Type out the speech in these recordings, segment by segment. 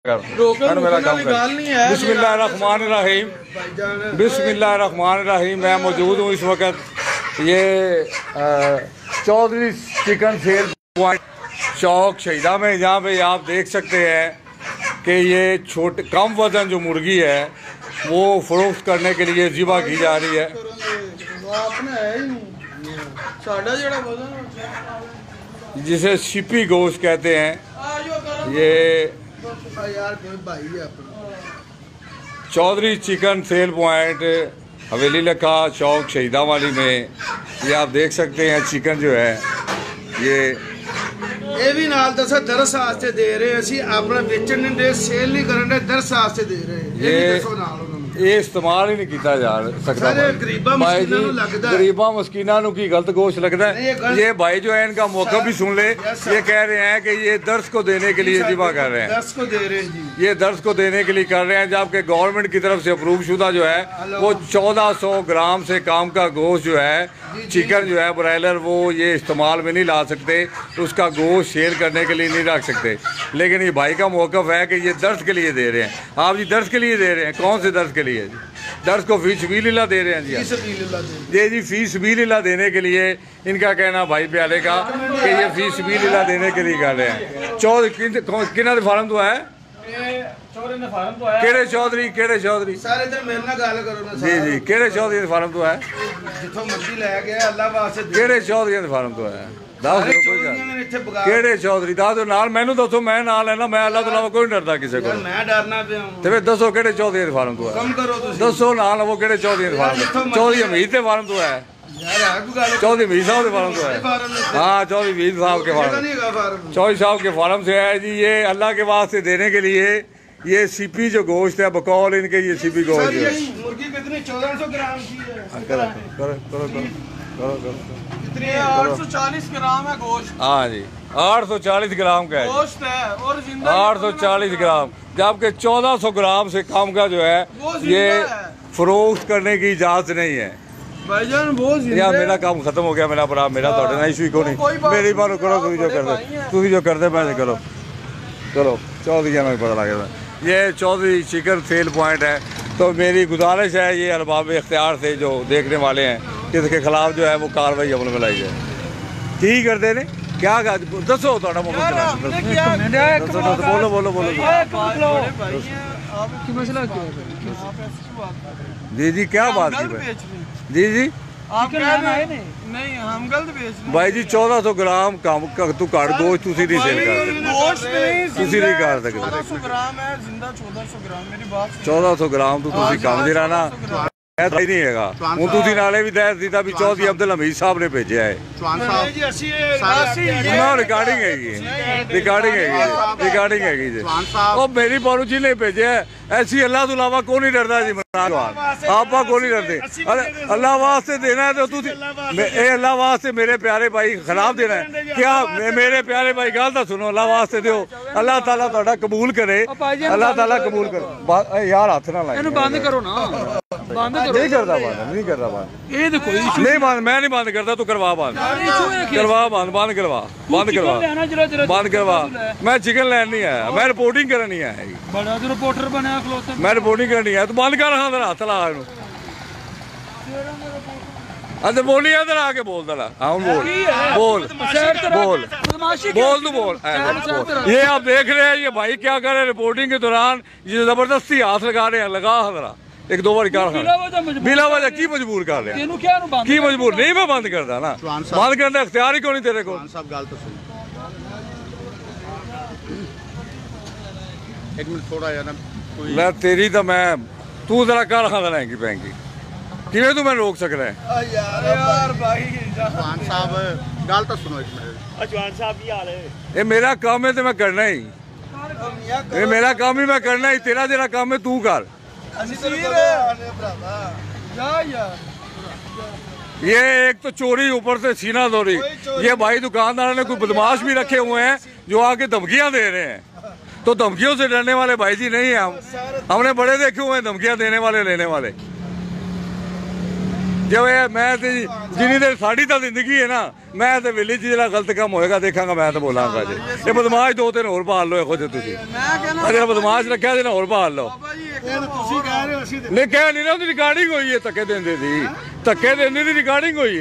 बिस्मिल्लाहिर्रहमानिर्रहीम। मैं मौजूद हूँ इस वक्त ये चौधरी चिकन सेल पॉइंट चौक शहीदा में, जहाँ पे आप देख सकते हैं कि ये छोटे कम वज़न जो मुर्गी है वो फ़रोख्त करने के लिए ज़िबा की जा रही है। जिसे शिपी गोश्त कहते हैं। ये चौधरी चिकन सेल पॉइंट हवेली लखा चौक शहीदा वाली में ये आप देख सकते हैं चिकन जो है ये भी नाल दसा दरस वास्ते दे रहे हैं, अपना बेचन नहीं दे, सेल नहीं करने, दरस वास्ते दे रहे हैं। ये इस्तेमाल ही नहीं किया जा सकता। गरीबा मस्कीना की गलत गोश्त लगता है। ये भाई जो है इनका मौका भी सुन ले, ये कह रहे हैं कि ये दर्श को देने के लिए ज़िबा कर रहे हैं, दर्श को दे रहे हैं जी। ये दर्श को देने के लिए कर रहे हैं, जबकि गवर्नमेंट की तरफ से अप्रूव शुदा जो है वो 1400 ग्राम से कम का गोश्त जो है चिकन जो है ब्रायलर वो ये इस्तेमाल में नहीं ला सकते, उसका गोश्त शेयर करने के लिए नहीं रख सकते। लेकिन ये भाई का मौक़िफ़ है कि ये दर्श के लिए दे रहे हैं। आप जी दर्श के लिए दे रहे हैं, कौन से दर्श के लिए जी? दर्श को फी सबीलिल्लाह दे रहे हैं जी। जी फी सबीलिल्लाह देने के लिए इनका कहना भाई प्याले का कि ये फी सबीलिल्लाह देने के लिए कर रहे हैं। किन्ना दे फार्म तो है केड़े चौधरी जी जी केड़े चौधरी फार्म तो है केड़े चौधरी फार्म तो है केड़े चौधरी दस दो नाल मैनू दसो, मैं नाल लेना, मैं अल्लाह तो अलावा कोई नहीं डरदा किसी को। ते दसो केड़े चौधरी फार्म तो है, दसो नाल वो केड़े चौधरी फार्म, चौधरी हमीद के फार्म तो है, चौधरी हमीद साहब के फार्म तो है। हाँ चौधरी हमीद साहब के फार्म, चौधरी साहब के फार्म से है जी। ये अल्लाह के वास्ते देने के लिए ये सीपी जो गोश्त है बकौल इनके ये सीपी गोश्त है। मुर्गी कितनी 1400 ग्राम की है। 840 ग्राम है गोश्त। हाँ जी 840 ग्राम का गोश्त है और 840 ग्राम, जबकि 1400 ग्राम से कम का जो है ये फरोख्त करने की इजाज़त नहीं है। भाईजान बहुत यार मेरा काम खत्म हो गया, मेरा भरा मेरा तो ना इशू को नहीं, मेरी बात करो, तुम जो करते मैं करो चलो। चौधरी में पता लग गया ये चौधरी चिकन सेल पॉइंट है। तो मेरी गुजारिश है ये अरबाब इख्तियार से जो देखने वाले हैं कि इसके खिलाफ जो है वो कार्रवाई अमल में लाई जाए। ठीक करते ने क्या दसो थोड़ा बोलो बोलो बोलो जी जी क्या बात की जी जी आप नहीं हम गलत बेच रहे भाई जी 1400 ग्राम कम तू काट गोश्त तुसी नहीं सेल कर सकते, तुसी नहीं कर सकते। 1400 ग्राम है जिंदा 1400 ग्राम मेरी बात 1400 ग्राम तो तुसी कम दे रहा ना नहीं हैगा हूँ तुसी नाले भी दस दिता भी चौधरी अब्दुल हमीद साहब ने भेजा है। रिकॉर्डिंग हैगी रिकॉर्डिंग हैगी जी और मेरी बारू जी ने भेजा है। ऐसी अल्लाह तो अलावा कौन नहीं डरता जी, आप कौन नहीं डरते। अल्लाह वास्ते देना है तो अल्लाह वास्ते मेरे प्यारे भाई खिलाफ देना है क्या? मेरे प्यारे भाई गल तो सुनो, अल्लाह वास्ते दो, अल्लाह ताला तुहाडा कबूल करे, अल्लाह ताला कबूल करे। यार हाथ ना लाए, बंद करो ना, नहीं करता नहीं करता ये तो कोई नहीं बंद, मैं नहीं बंद करता, तू करवा बंद करवा बंद करवा बंद करवा। मैं चिकन लैन नहीं आया, मैं रिपोर्टिंग करनी है, रिपोर्टर बना मैं रिपोर्टिंग करनी है। तू बंद कर रहा तेरा हाथ ला अच्छा बोली इधर आके बोल दला। हाँ बोल बोल बोल बोल तू बोल। ये आप देख रहे हैं ये भाई क्या कर रहे हैं रिपोर्टिंग के दौरान, ये जबरदस्ती हाथ लगा रहे हैं, लगा हजरा एक दो बार बिला वजह की मजबूर कर रहे हैं की मजबूर नहीं, मैं बंद करता ना, बंद करने का इख्तियार ही क्यों नहीं तेरे को? एक मिनट थोड़ा यार मैं तेरी तो मैं तू जरा कर खाना रहेगी पैंगी किवें तू मैं रोक सकता है यार भाई जवान साहब गल तो सुनो एक मिनट। जवान साहब की हाल है, ये मेरा काम है तो मैं करना ही, ये मेरा काम ही मैं करना ही, तेरा जेड़ा काम है तू कर। ये एक तो चोरी ऊपर से सीना दौरी, ये भाई दुकानदार ने कोई बदमाश भी रखे हुए हैं जो आके धमकियां दे रहे हैं। तो धमकियों से डरने वाले भाई जी नहीं है हम, हमने बड़े देखे हुए हैं धमकियां देने वाले लेने वाले। जब मैं जिनी देर साड़ी तो जिंदगी है ना मैं तो विलेज जिला गलत काम होएगा देखांगा मैं तो बोलांगा जी ये बदमाश 2-3 होर भाल लो खुद तुसी अगर बदमाश रखा जी ना होर भाल लो ਤੁਸੀਂ ਕਹਿ ਰਹੇ ਹੋ ਅਸੀਂ नहीं कह नहीं ना रिकॉर्डिंग हुई है धक्के देंदे दी धक्के देंदे दी रिकॉर्डिंग हुई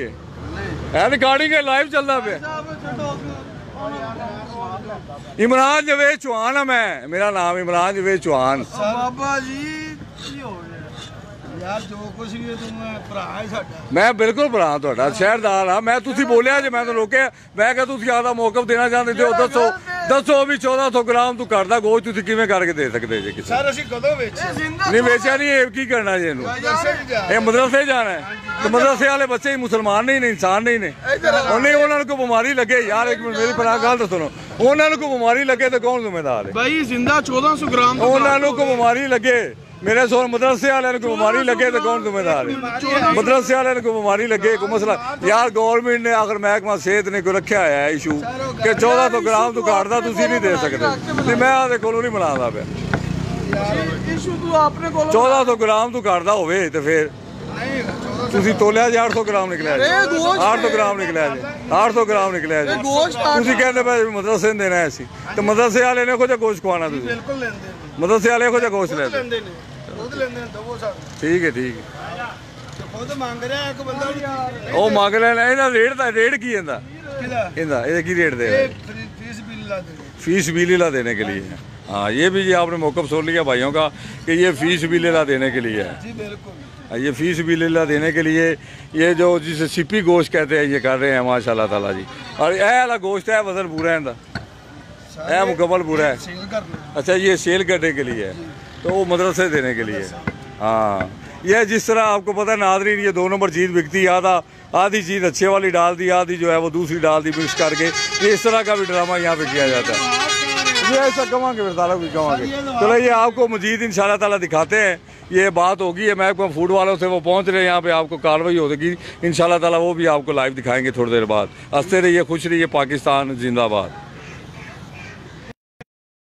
है रिकॉर्डिंग है लाइव चलता पे इमरान जवेद चौहान है मैं मेरा नाम इमरान जवेद चौहान ਬਾਬਾ ਜੀ ਕੀ ਹੋ ਗਿਆ ਯਾਰ ਜੋ ਕੁਝ ਵੀ ਹੈ ਤੂੰ ਭਰਾ ਹੈ ਸਾਡਾ मैं बिल्कुल भरा ਤੁਹਾਡਾ ਸ਼ਹਿਰਦਾਰ ਆ ਮੈਂ ਤੁਸੀਂ ਬੋਲਿਆ ਜੇ ਮੈਂ ਤਾਂ ਰੋਕਿਆ ਮੈਂ ਕਿਹਾ ਤੁਸੀਂ ਆਦਾ ਮੌਕਫ ਦੇਣਾ ਚਾਹੁੰਦੇ ਹੋ ਦੱਸੋ ਵੀ 1400 ਗ੍ਰਾਮ ਤੂੰ ਕਰਦਾ ਗੋਸ਼ ਤੁਸੀਂ ਕਿਵੇਂ ਕਰਕੇ ਦੇ ਸਕਦੇ ਜੇ ਕਿਸੇ ਸਰ ਅਸੀਂ ਕਦੋਂ ਵੇਚੇ ਨਹੀਂ ਵੇਚਿਆ ਨਹੀਂ ਇਹ ਕੀ ਕਰਨਾ ਜੀ ਇਹਨੂੰ ਇਹ ਮਦਰਸੇ ਜਾਣਾ ਹੈ ਤੇ ਮਦਰਸੇ ਵਾਲੇ ਬੱਚੇ ਹੀ ਮੁਸਲਮਾਨ ਨਹੀਂ ਨੇ ਇਨਸਾਨ ਨਹੀਂ ਨੇ ਉਹਨੇ ਉਹਨਾਂ ਨੂੰ ਕੋਈ ਬਿਮਾਰੀ ਲੱਗੇ ਯਾਰ ਇੱਕ ਮਿੰਟ ਮੇਰੀ ਭਰਾ ਗੱਲ ਤਾਂ ਸੁਣੋ ਉਹਨਾਂ ਨੂੰ ਕੋਈ ਬਿਮਾਰੀ ਲੱਗੇ ਤਾਂ ਕੌਣ ਜ਼ਿੰਮੇਦਾਰ ਹੈ ਭਾਈ ਜ਼ਿੰਦਾ 1400 ਗ੍ਰਾਮ ਉਹਨਾਂ ਨੂੰ ਕੋਈ ਬਿਮਾਰੀ ਲੱਗੇ मेरे सोन मदरसे वाले को बीमारी लगे तो कौन जिम्मेदार है मदरसे वाले को बीमारी लगे कोई मसला यार गवर्नमेंट ने अगर महकमा सेहत ने कोई रखा है इशू कि 1400 ग्राम तू काटदा तुसी नहीं दे सकते नहीं मैं आदे कोलों नहीं बनादा पे ਇਸ਼ੂ ਤੂੰ ਆਪਣੇ ਕੋਲ 1400 ग्राम तू काटदा होवे ते फिर ਤੁਸੀਂ ਤੋਲਿਆ ਜੀ 800 ਗ੍ਰਾਮ ਨਿਕਲਿਆ ਜੀ 800 ਗ੍ਰਾਮ ਨਿਕਲਿਆ ਜੀ 800 ਗ੍ਰਾਮ ਨਿਕਲਿਆ ਜੀ ਤੁਸੀਂ ਕਹਿੰਦੇ ਭਾਈ ਮਦਰਸੇ ਨੂੰ ਦੇਣਾ ਸੀ ਤੇ ਮਦਰਸੇ ਵਾਲੇ ਨੇ ਕੋਈ ਗੋਸ਼ਤ ਖਵਾਣਾ ਤੁਸੀਂ ਬਿਲਕੁਲ ਲੈਂਦੇ ਮਦਰਸੇ ਵਾਲੇ ਕੋਈ ਗੋਸ਼ਤ ਲੈਂਦੇ ਨੇ ਖੁਦ ਲੈਂਦੇ ਨੇ ਦਵੋ ਸਾਹਿਬ ਠੀਕ ਹੈ ਖੁਦ ਮੰਗ ਰਿਹਾ ਇੱਕ ਬੰਦਾ ਉਹ ਮੰਗ ਲੈਣਾ ਇਹਦਾ ਰੇਟ ਕੀ ਇਹਦਾ ਕਿਹਦਾ ਇਹਦਾ ਕੀ ਰੇਟ ਦੇਣਾ फीस बिल ला देंगे फीस बिल देने के लिए है हाँ ये भी जी आपने मौक़िफ़ सोच लिया भाइयों का कि ये फीस बिल देने के लिए है जी बिल्कुल ये फीस बिल देने के लिए ये जो जिसे सिपी गोश्त कहते हैं ये कर रहे हैं माशाल्लाह ताला जी और यह वाला गोश्त है वजन पूरा है इनका यह मुकम्मल पूरा है सेल करना अच्छा ये सेल करने के लिए है तो वो मदरसे देने के लिए हाँ यह जिस तरह आपको पता है नादरीन ये 2 नंबर चीज़ बिकती है आधी चीज़ अच्छे वाली डाल दी आधी जो है वो दूसरी डाल दी मिक्स करके ये इस तरह का भी ड्रामा यहाँ पे किया जाता है ये ऐसा कमांगे फिर सारा कुछ कमांगे चलो ये आपको मजीद इंशाल्लाह ताला दिखाते हैं ये बात होगी है महकमा फूड वालों से वो पहुँच रहे हैं यहाँ पे आपको कार्रवाई होगी इंशाल्लाह ताला वो भी आपको लाइव दिखाएंगे थोड़ी देर बाद हंसते रहिए खुश रहिए पाकिस्तान जिंदाबाद।